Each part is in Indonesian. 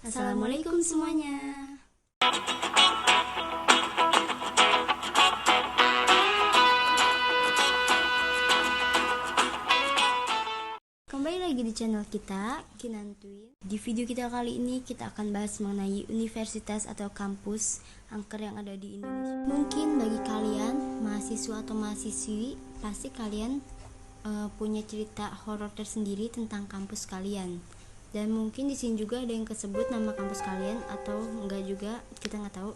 Assalamualaikum semuanya. Kembali lagi di channel kita, Kinantuin. Di video kita kali ini kita akan bahas mengenai universitas atau kampus angker yang ada di Indonesia. Mungkin bagi kalian mahasiswa atau mahasiswi, pasti kalian punya cerita horor tersendiri tentang kampus kalian. Dan mungkin di sini juga ada yang kesebut nama kampus kalian atau enggak juga, kita nggak tahu.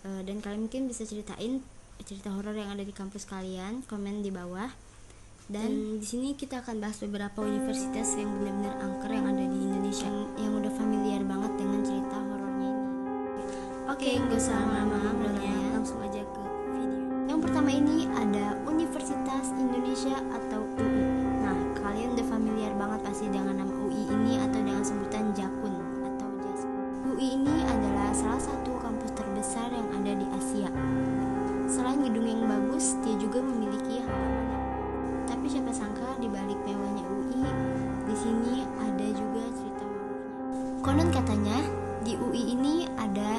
Dan kalian mungkin bisa ceritain cerita horor yang ada di kampus kalian, komen di bawah. Dan di sini kita akan bahas beberapa universitas yang benar-benar angker yang ada di Indonesia, yang udah familiar banget dengan cerita horornya ini. Oke, nggak usah lama-lama, langsung aja ke video. Yang pertama ini ada Universitas Indonesia atau UI. Nah, kalian udah familiar banget pasti dengan nama UI ini atau dengan sebutan Jakun atau Jaskun. UI ini adalah salah satu kampus terbesar yang ada di Asia. Selain gedung yang bagus, dia juga memiliki halaman yang tapi siapa sangka di balik mewahnya UI, di sini ada juga cerita horornya. Konon katanya di UI ini ada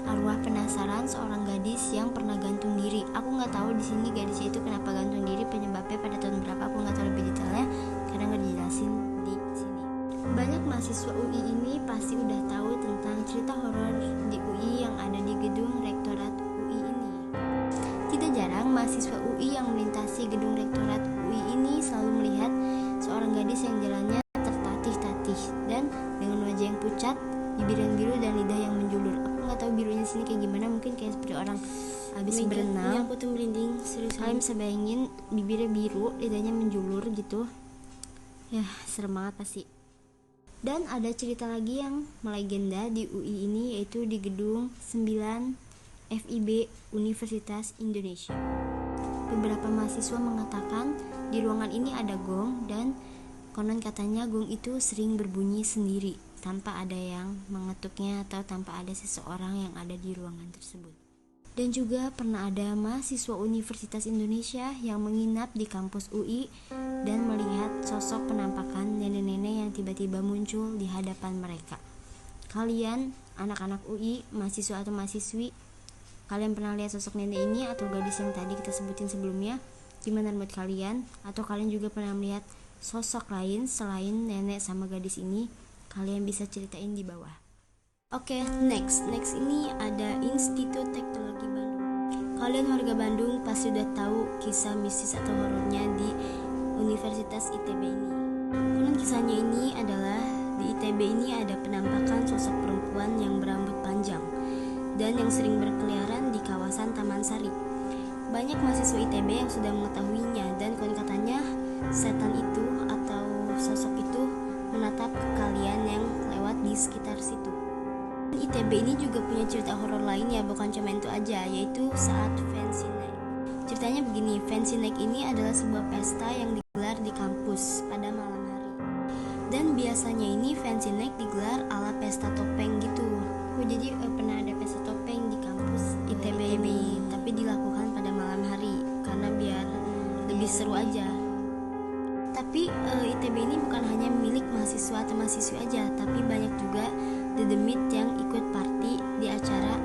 arwah penasaran seorang gadis yang pernah gantung diri. Aku nggak tahu di sini gadisnya itu kenapa gantung diri, penyebabnya pada tahun berapa, aku nggak tahu lebih detailnya karena nggak dijelasin di sini. Banyak mahasiswa UI ini pasti udah tahu tentang cerita horor di UI yang ada di gedung rektorat UI ini. Tidak jarang mahasiswa UI yang melintasi gedung rektorat UI ini selalu melihat seorang gadis yang jalannya tertatih-tatih dan dengan wajah yang pucat, bibir yang biru dan lidah yang menjulur. Aku nggak tahu birunya sini kayak gimana, mungkin kayak seperti orang habis berenang. Aku tuh merinding serius. Kalian bisa bayangin bibirnya biru, lidahnya menjulur gitu. Ya, serem banget pasti. Dan ada cerita lagi yang melegenda di UI ini, yaitu di gedung 9 FIB Universitas Indonesia. Beberapa mahasiswa mengatakan di ruangan ini ada gong dan konon katanya gong itu sering berbunyi sendiri tanpa ada yang mengetuknya atau tanpa ada seseorang yang ada di ruangan tersebut. Dan juga pernah ada mahasiswa Universitas Indonesia yang menginap di kampus UI dan melihat sosok penampakan nenek-nenek yang tiba-tiba muncul di hadapan mereka. Kalian, anak-anak UI, mahasiswa atau mahasiswi, kalian pernah lihat sosok nenek ini atau gadis yang tadi kita sebutin sebelumnya? Gimana menurut kalian? Atau kalian juga pernah melihat sosok lain selain nenek sama gadis ini? Kalian bisa ceritain di bawah. Oke, next ini ada Institut Teknologi Bandung. Kalian warga Bandung pasti udah tahu kisah mistis atau horornya di Universitas ITB ini. Konon kisahnya ini adalah di ITB ini ada penampakan sosok perempuan yang berambut panjang dan yang sering berkeliaran di kawasan Taman Sari. Banyak mahasiswa ITB yang sudah mengetahuinya dan konon katanya setan itu atau sosok itu menatap ke kalian yang lewat di sekitar situ. ITB ini juga punya cerita horor lainnya, bukan cuma itu aja, yaitu saat Fancy Night. Ceritanya begini, Fancy Night ini adalah sebuah pesta yang digelar di kampus pada malam hari. Dan biasanya ini Fancy Night digelar ala pesta topeng gitu. Jadi pernah ada pesta topeng di kampus ITB ini, tapi dilakukan pada malam hari karena biar lebih seru aja. Tapi ITB ini bukan hanya milik mahasiswa atau mahasiswi aja, tapi banyak juga dedemit yang ikut party di acara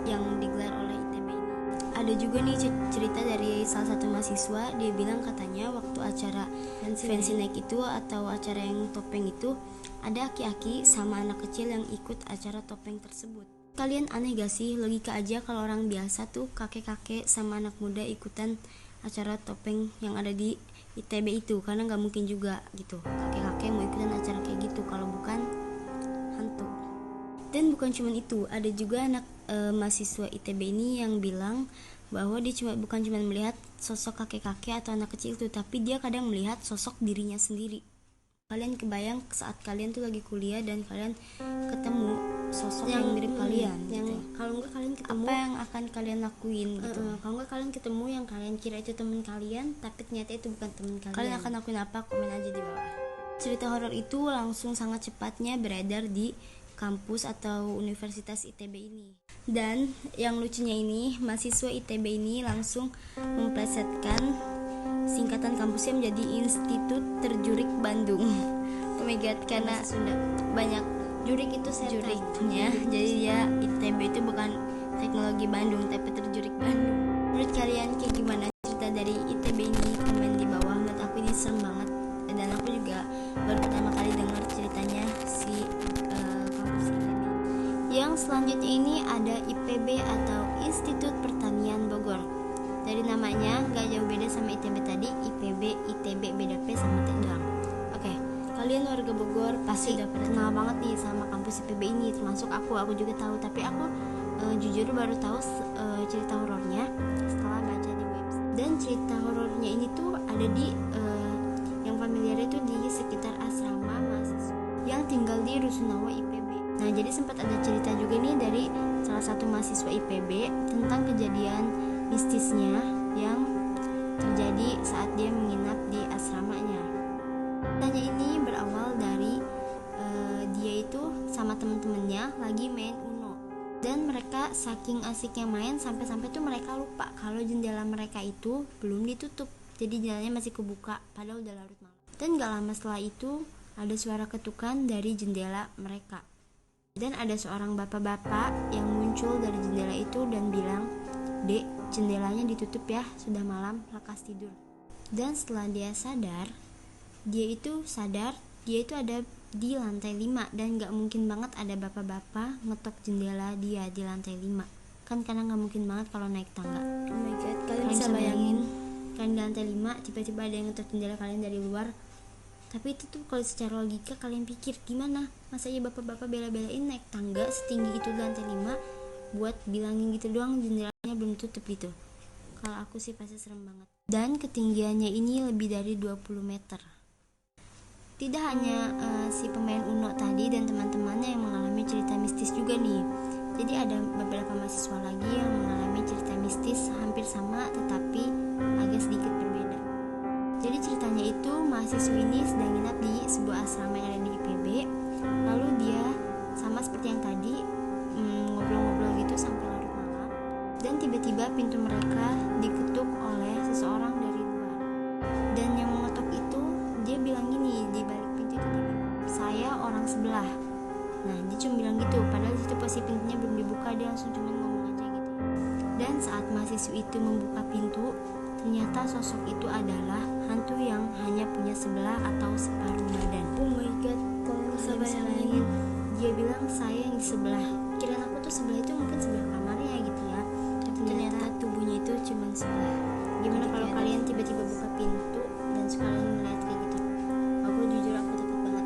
yang digelar oleh ITB ini. Ada juga nih cerita dari salah satu mahasiswa, dia bilang katanya waktu acara Fancy Night itu atau acara yang topeng itu, ada aki-aki sama anak kecil yang ikut acara topeng tersebut. Kalian aneh gak sih? Logika aja kalau orang biasa tuh kakek-kakek sama anak muda ikutan acara topeng yang ada di ITB itu, karena gak mungkin juga gitu kakek-kakek mau ikutan acara kayak gitu kalau bukan hantu. Dan bukan cuma itu, ada juga anak mahasiswa ITB ini yang bilang bahwa dia bukan cuma melihat sosok kakek-kakek atau anak kecil itu, tapi dia kadang melihat sosok dirinya sendiri. Kalian kebayang saat kalian tuh lagi kuliah dan kalian ketemu sosok yang mirip kalian yang gitu. Kalau enggak kalian ketemu, apa yang akan kalian lakuin gitu? Kalau enggak kalian ketemu yang kalian kira itu teman kalian tapi ternyata itu bukan teman kalian. Kalian akan lakuin apa? Komen aja di bawah. Cerita horor itu langsung sangat cepatnya beredar di kampus atau Universitas ITB ini. Dan yang lucunya ini, mahasiswa ITB ini langsung memplesetkan singkatan kampusnya menjadi Institut Terjurik Bandung. Oh my god, karena Sunda banyak Jurik itu setan. Juriknya. Jadi dia ITB itu bukan teknologi Bandung tapi terjurik Bandung. Menurut kalian kayak gimana cerita dari ITB ini? Komen di bawah. Menurut aku ini serem banget, dan aku juga baru pertama kali dengar ceritanya si kampus ITB. Yang selanjutnya ini ada IPB atau Institut Pertanian Bogor. Dari namanya gak jauh beda sama ITB tadi. IPB, ITB beda P sama T doang. Oke, kalian warga Bogor pasti udah kenal banget nih sama kampus IPB ini, termasuk aku juga tahu. Tapi aku jujur baru tahu cerita horornya setelah baca di website. Dan cerita horornya ini tuh ada di yang familiar itu di sekitar asrama mahasiswa yang tinggal di Rusunawa IPB. Nah, jadi sempat ada cerita juga nih dari salah satu mahasiswa IPB tentang kejadian mistisnya yang terjadi saat dia menginap di asramanya. Ceritanya ini berawal dari dia itu sama temen-temennya lagi main Uno, dan mereka saking asiknya main sampai-sampai tuh mereka lupa kalau jendela mereka itu belum ditutup. Jadi jendelanya masih kebuka padahal udah larut malam. Dan gak lama setelah itu ada suara ketukan dari jendela mereka. Dan ada seorang bapak-bapak yang muncul dari jendela itu dan bilang, "Dek, jendelanya ditutup ya, sudah malam, lekas tidur." Dan setelah dia itu ada di lantai 5, dan gak mungkin banget ada bapak-bapak ngetok jendela dia di lantai 5. Kan karena gak mungkin banget kalau naik tangga. Oh my god, kalian bisa bayangin kalian di lantai 5 tiba-tiba ada yang ngetok jendela kalian dari luar. Tapi itu tuh kalau secara logika kalian pikir gimana? Masa ya bapak-bapak bela-belain naik tangga setinggi itu di lantai 5 buat bilangin gitu doang jendelanya belum tutup gitu. Kalau aku sih pasti serem banget. Dan ketinggiannya ini lebih dari 20 meter. Tidak hanya si pemain Uno tadi dan teman-temannya yang mengalami cerita mistis juga nih. Jadi ada beberapa mahasiswa lagi yang mengalami cerita mistis hampir sama tetapi agak sedikit berbeda. Jadi ceritanya itu mahasiswa ini sedang nginap di sebuah asrama yang ada di IPB. Lalu dia sama seperti yang tadi ngobrol-ngobrol gitu sampai larut malam. Dan tiba-tiba pintu mereka diketuk oleh seseorang dari luar. Dan yang mengetuk itu dia bilang gini di balik pintu itu, "Saya orang sebelah." Nah, dia cuma bilang gitu, padahal di situ posisi pintunya belum dibuka, dia langsung cuma ngomong aja gitu. Dan saat mahasiswa itu membuka pintu, ternyata sosok itu adalah hantu yang hanya punya sebelah atau separuh badan. Oh my god, kalian bisa bayangin. Dia bilang, "Saya yang di sebelah." Kirain aku tuh sebelah itu mungkin sebelah kamarnya gitu ya. Tapi ternyata tubuhnya itu cuma sebelah. Gimana kalau kalian tiba-tiba buka pintu dan sekalian melihat kayak gitu? Aku jujur aku takut banget.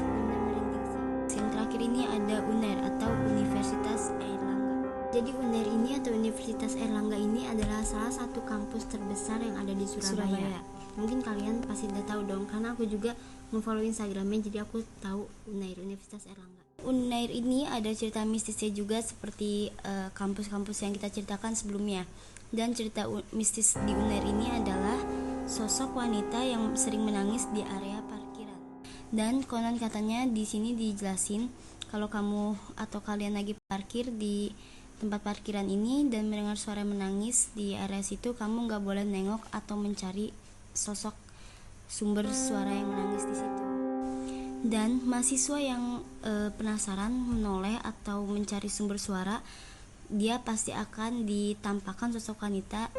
Benar merinding sih. Yang terakhir ini ada UNER atau Universitas Airlangga. Jadi UNER ini atau Universitas Airlangga ini adalah salah satu kampus terbesar yang ada di Surabaya. Mungkin kalian pasti udah tahu dong, karena aku juga nge-follow Instagramnya, jadi aku tahu UNER, Universitas Airlangga. UNER ini ada cerita mistisnya juga seperti kampus-kampus yang kita ceritakan sebelumnya. Dan cerita mistis di UNER ini adalah sosok wanita yang sering menangis di area parkiran. Dan konon katanya di sini dijelasin kalau kamu atau kalian lagi parkir di tempat parkiran ini dan mendengar suara menangis di area situ, kamu nggak boleh nengok atau mencari sosok sumber suara yang menangis di situ. Dan mahasiswa yang penasaran menoleh atau mencari sumber suara, dia pasti akan ditampakkan sosok wanita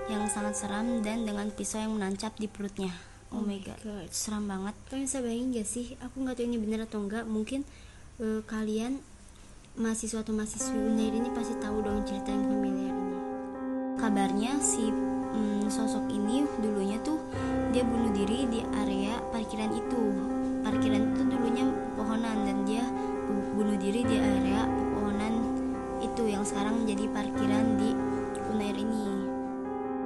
yang sangat seram dan dengan pisau yang menancap di perutnya. Oh my god, seram banget. Kalian bisa bayangin gak sih? Aku nggak tahu ini benar atau enggak. Mungkin kalian mahasiswa atau mahasiswi UNER ini pasti tahu dong cerita yang familiar ini. Kabarnya si sosok ini dulunya tuh dia bunuh diri di area parkiran itu. Parkiran itu dulunya pepohonan dan dia bunuh diri di area pepohonan itu yang sekarang menjadi parkiran di UNER ini.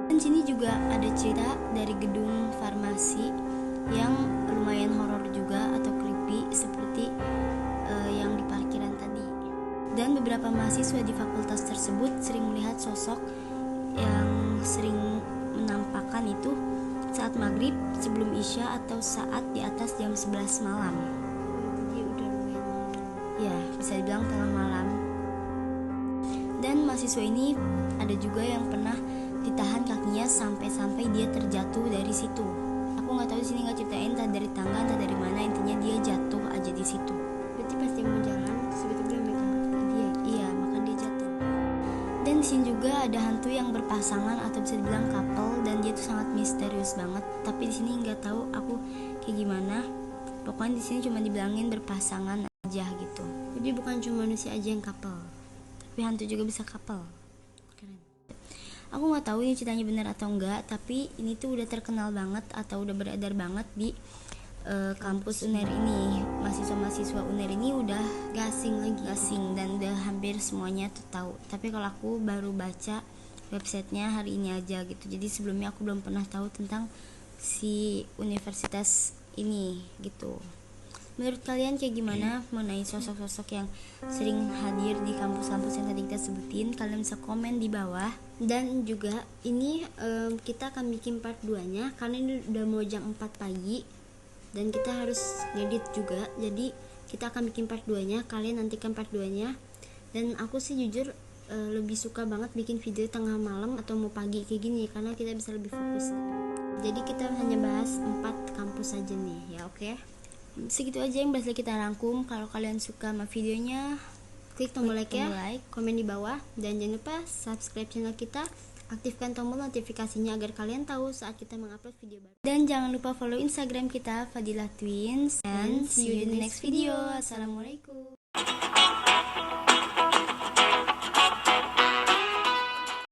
Dan sini juga ada cerita dari gedung farmasi yang lumayan horor juga atau creepy seperti yang di parkiran tadi. Dan beberapa mahasiswa di fakultas tersebut sering melihat sosok yang sering menampakkan itu saat maghrib, sebelum isya, atau saat di atas jam 11 malam. Jadi udah lumayan malam. Ya, bisa dibilang tengah malam. Dan mahasiswa ini ada juga yang pernah ditahan kakinya sampai dia terjatuh dari situ. Aku nggak tahu di sini nggak ceritain entah dari tangga entah dari mana, intinya dia jatuh aja di situ. Berarti pasti di sini juga ada hantu yang berpasangan atau bisa dibilang couple, dan dia tuh sangat misterius banget. Tapi di sini nggak tahu aku kayak gimana. Pokoknya di sini cuma dibilangin berpasangan aja gitu. Jadi bukan cuma manusia aja yang couple, tapi hantu juga bisa couple. Keren. Aku nggak tahu ini ceritanya benar atau enggak, tapi ini tuh udah terkenal banget atau udah beredar banget di kampus UNER ini. Mahasiswa UNER ini udah gasing dan udah hampir semuanya tuh tahu. Tapi kalau aku baru baca websitenya hari ini aja gitu. Jadi sebelumnya aku belum pernah tahu tentang si universitas ini gitu. Menurut kalian kayak gimana mengenai sosok-sosok yang sering hadir di kampus-kampus yang tadi kita sebutin? Kalian bisa komen di bawah. Dan juga ini kita akan bikin part 2-nya karena ini udah mau jam 4 pagi dan kita harus ngedit juga. Jadi kita akan bikin part 2-nya, kalian nantikan part 2-nya. Dan aku sih jujur lebih suka banget bikin video tengah malam atau mau pagi kayak gini karena kita bisa lebih fokus. Jadi kita hanya bahas 4 kampus saja nih ya, oke? Segitu aja yang bisa kita rangkum. Kalau kalian suka sama videonya, klik tombol like ya, komen di bawah, dan jangan lupa subscribe channel kita, aktifkan tombol notifikasinya agar kalian tahu saat kita mengupload video baru. Dan jangan lupa follow Instagram kita Fadilah Twins, and see you in the next video. Assalamualaikum.